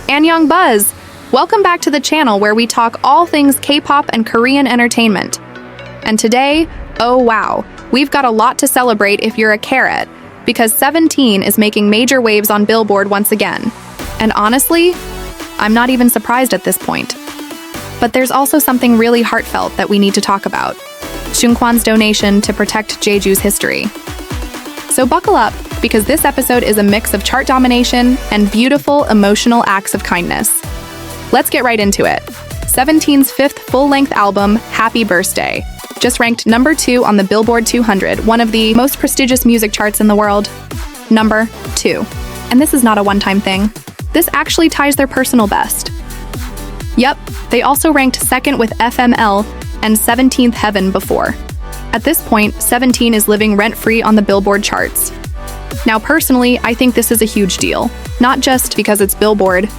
Annyeong Buzz! Welcome back to the channel where we talk all things K-pop and Korean entertainment. And today, oh wow, we've got a lot to celebrate if you're a carrot, because 17 is making major waves on Billboard once again. And honestly, I'm not even surprised at this point. But there's also something really heartfelt that we need to talk about. Seungkwan's donation to protect Jeju's history. So buckle up, because this episode is a mix of chart domination and beautiful, emotional acts of kindness. Let's get right into it. 17's fifth full-length album, Happy Birthday, just ranked number 2 on the Billboard 200, one of the most prestigious music charts in the world. Number 2. And this is not a one-time thing. This actually ties their personal best. Yep, they also ranked second with FML and 17th Heaven before. At this point, 17 is living rent-free on the Billboard charts. Now personally, I think this is a huge deal. Not just because it's Billboard,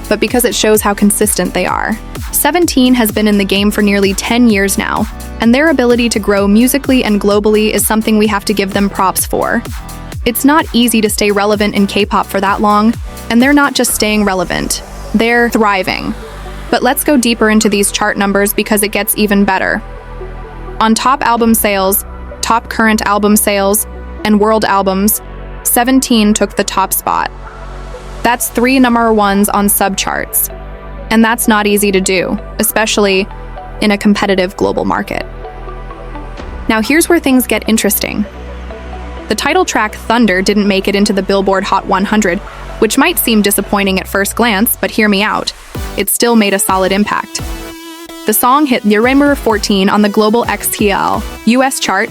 but because it shows how consistent they are. 17 has been in the game for nearly 10 years now, and their ability to grow musically and globally is something we have to give them props for. It's not easy to stay relevant in K-pop for that long, and they're not just staying relevant, they're thriving. But let's go deeper into these chart numbers because it gets even better. On top album sales, top current album sales, and world albums, 17 took the top spot. That's 3 number ones on subcharts. And that's not easy to do, especially in a competitive global market. Now here's where things get interesting. The title track Thunder didn't make it into the Billboard Hot 100, which might seem disappointing at first glance, but hear me out. It still made a solid impact. The song hit number 14 on the Global XTL US chart,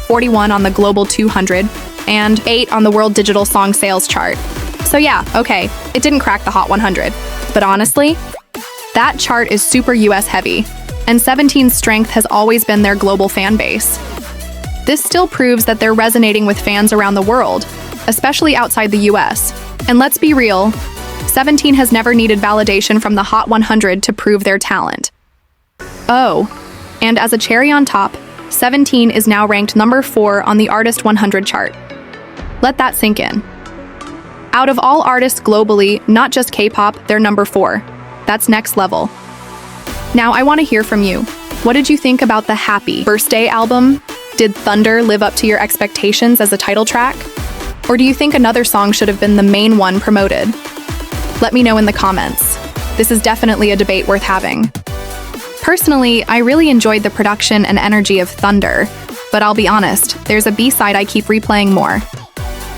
41 on the Global 200, and 8 on the World Digital Song Sales chart. So yeah, okay, it didn't crack the Hot 100. But honestly, that chart is super US heavy, and 17's strength has always been their global fan base. This still proves that they're resonating with fans around the world, especially outside the US. And let's be real, 17 has never needed validation from the Hot 100 to prove their talent. Oh, and as a cherry on top, 17 is now ranked number 4 on the Artist 100 chart. Let that sink in. Out of all artists globally, not just K-pop, they're number 4. That's next level. Now I want to hear from you. What did you think about the Happy Birthday album? Did Thunder live up to your expectations as a title track? Or do you think another song should have been the main one promoted? Let me know in the comments. This is definitely a debate worth having. Personally, I really enjoyed the production and energy of Thunder, but I'll be honest, there's a B-side I keep replaying more.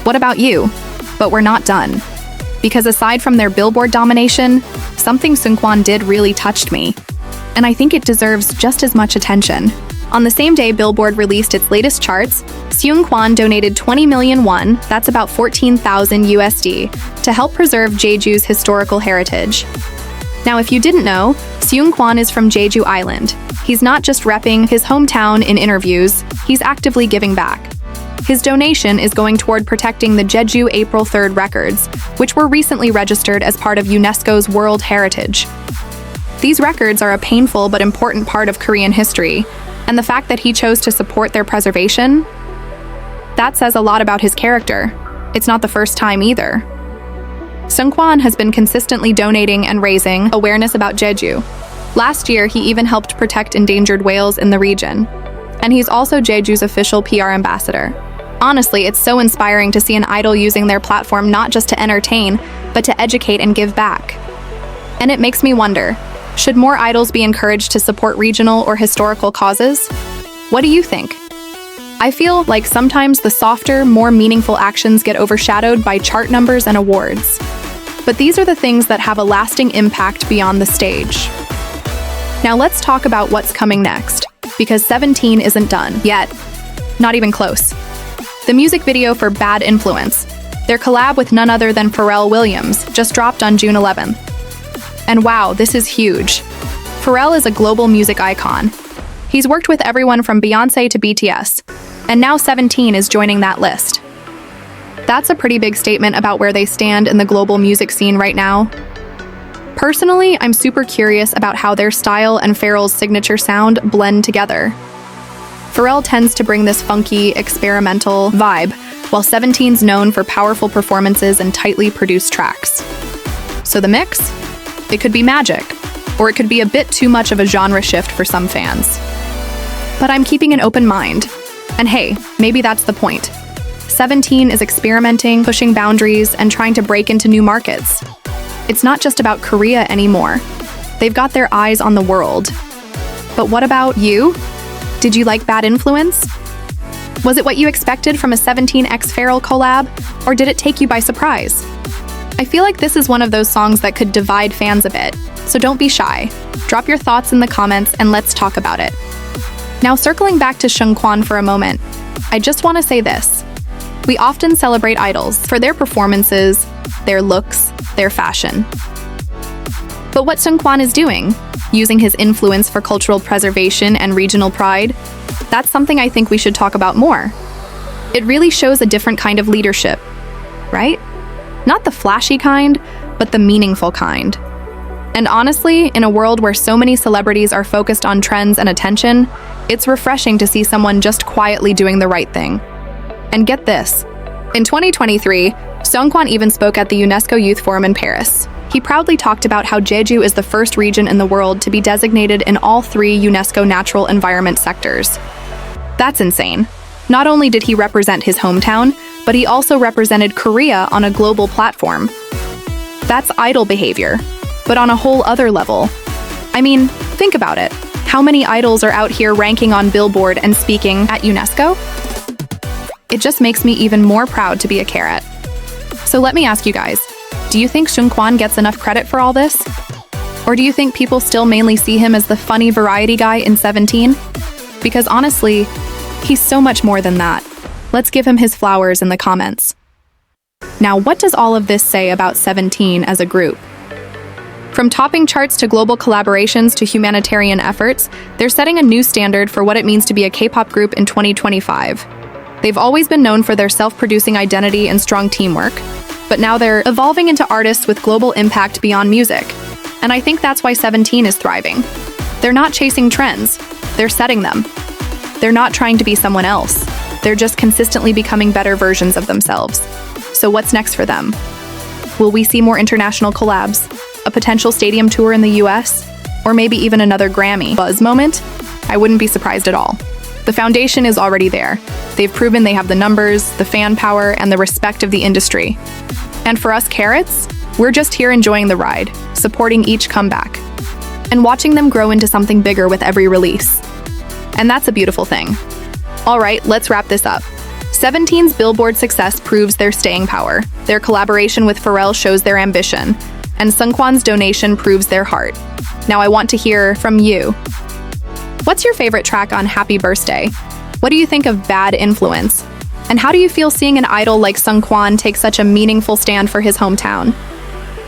What about you? But we're not done. Because aside from their Billboard domination, something Seungkwan did really touched me. And I think it deserves just as much attention. On the same day Billboard released its latest charts, Seungkwan donated 20 million won, that's about 14,000 USD, to help preserve Jeju's historical heritage. Now if you didn't know, Seungkwan is from Jeju Island. He's not just repping his hometown in interviews, he's actively giving back. His donation is going toward protecting the Jeju April 3rd records, which were recently registered as part of UNESCO's World Heritage. These records are a painful but important part of Korean history, and the fact that he chose to support their preservation, that says a lot about his character. It's not the first time either. Seungkwan has been consistently donating and raising awareness about Jeju. Last year, he even helped protect endangered whales in the region. And he's also Jeju's official PR ambassador. Honestly, it's so inspiring to see an idol using their platform not just to entertain, but to educate and give back. And it makes me wonder, should more idols be encouraged to support regional or historical causes? What do you think? I feel like sometimes the softer, more meaningful actions get overshadowed by chart numbers and awards. But these are the things that have a lasting impact beyond the stage. Now let's talk about what's coming next, because 17 isn't done yet. Not even close. The music video for Bad Influence, their collab with none other than Pharrell Williams, just dropped on June 11th. And wow, this is huge. Pharrell is a global music icon. He's worked with everyone from Beyonce to BTS, and now 17 is joining that list. That's a pretty big statement about where they stand in the global music scene right now. Personally, I'm super curious about how their style and Pharrell's signature sound blend together. Pharrell tends to bring this funky, experimental vibe, while 17's known for powerful performances and tightly produced tracks. So the mix? It could be magic, or it could be a bit too much of a genre shift for some fans. But I'm keeping an open mind. And hey, maybe that's the point. 17 is experimenting, pushing boundaries, and trying to break into new markets. It's not just about Korea anymore. They've got their eyes on the world. But what about you? Did you like Bad Influence? Was it what you expected from a 17x Pharrell collab, or did it take you by surprise? I feel like this is one of those songs that could divide fans a bit, so don't be shy. Drop your thoughts in the comments and let's talk about it. Now, circling back to Seungkwan for a moment, I just want to say this. We often celebrate idols for their performances, their looks, their fashion. But what Seungkwan is doing, using his influence for cultural preservation and regional pride, that's something I think we should talk about more. It really shows a different kind of leadership, right? Not the flashy kind, but the meaningful kind. And honestly, in a world where so many celebrities are focused on trends and attention, it's refreshing to see someone just quietly doing the right thing. And get this, in 2023, Seungkwan even spoke at the UNESCO Youth Forum in Paris. He proudly talked about how Jeju is the first region in the world to be designated in all 3 UNESCO natural environment sectors. That's insane. Not only did he represent his hometown, but he also represented Korea on a global platform. That's idol behavior, but on a whole other level. I mean, think about it. How many idols are out here ranking on Billboard and speaking at UNESCO? It just makes me even more proud to be a carrot. So let me ask you guys, do you think Seungkwan gets enough credit for all this? Or do you think people still mainly see him as the funny variety guy in 17? Because honestly, he's so much more than that. Let's give him his flowers in the comments. Now, what does all of this say about 17 as a group? From topping charts to global collaborations to humanitarian efforts, they're setting a new standard for what it means to be a K-pop group in 2025. They've always been known for their self-producing identity and strong teamwork, but now they're evolving into artists with global impact beyond music. And I think that's why 17 is thriving. They're not chasing trends, they're setting them. They're not trying to be someone else. They're just consistently becoming better versions of themselves. So what's next for them? Will we see more international collabs? A potential stadium tour in the US? Or maybe even another Grammy buzz moment? I wouldn't be surprised at all. The foundation is already there. They've proven they have the numbers, the fan power, and the respect of the industry. And for us carrots, we're just here enjoying the ride, supporting each comeback, and watching them grow into something bigger with every release. And that's a beautiful thing. All right, let's wrap this up. 17's Billboard success proves their staying power. Their collaboration with Pharrell shows their ambition, and Seungkwan's donation proves their heart. Now I want to hear from you. What's your favorite track on Happy Birthday? What do you think of Bad Influence? And how do you feel seeing an idol like Seungkwan take such a meaningful stand for his hometown?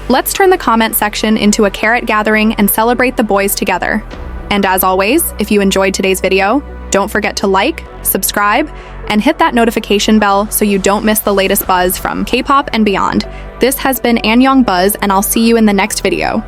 Let's turn the comment section into a carrot gathering and celebrate the boys together. And as always, if you enjoyed today's video, don't forget to like, subscribe, and hit that notification bell so you don't miss the latest buzz from K-pop and beyond. This has been Anyong Buzz, and I'll see you in the next video.